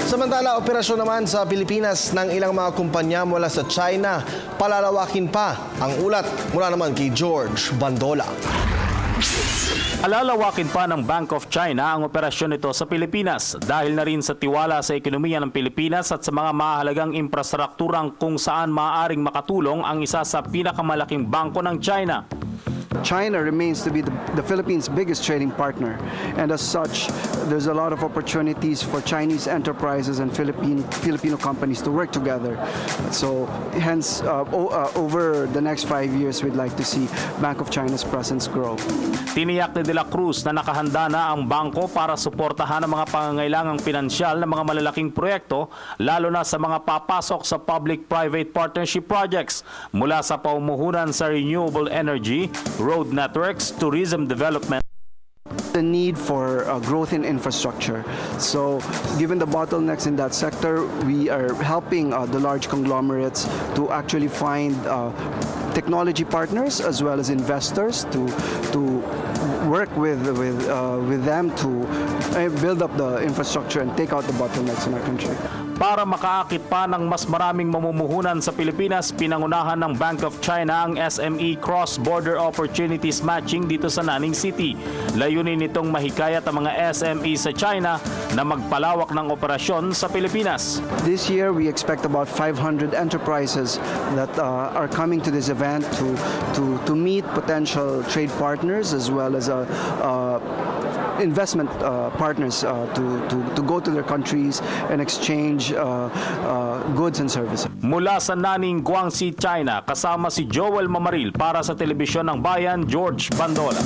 Samantala, operasyon naman sa Pilipinas ng ilang mga kumpanya mula sa China. Palalawakin pa ang ulat mula naman kay George Bandola. Alalawakin pa ng Bank of China ang operasyon nito sa Pilipinas dahil na rin sa tiwala sa ekonomiya ng Pilipinas at sa mga mahalagang infrastrukturang kung saan maaaring makatulong ang isa sa pinakamalaking bangko ng China. China remains to be the Philippines' biggest trading partner, and as such, there's a lot of opportunities for Chinese enterprises and Filipino companies to work together. So, hence, over the next 5 years, we'd like to see Bank of China's presence grow. Tiniyak ni De La Cruz na nakahanda na ang bangko para suportahan ang mga pangangailangang pinansyal ng mga malalaking proyekto, lalo na sa mga papasok sa public-private partnership projects mula sa paumuhunan sa renewable energy, road networks, tourism development. The need for growth in infrastructure. So, given the bottlenecks in that sector, we are helping the large conglomerates to actually find technology partners as well as investors to work with them to build up the infrastructure and take out the bottlenecks in our country. Para makaakit pa ng mas maraming mamumuhunan sa Pilipinas, pinangunahan ng Bank of China ang SME Cross-Border Opportunities Matching dito sa Nanning City. Layunin nitong mahikayat ang mga SME sa China na magpalawak ng operasyon sa Pilipinas. This year, we expect about 500 enterprises that are coming to this event to meet potential trade partners as well as investment partners to go to their countries and exchange goods and services. Mula sa Nanning, Guangxi, China, kasama si Joel Mamaril para sa Telebisyon ng Bayan, George Bandola.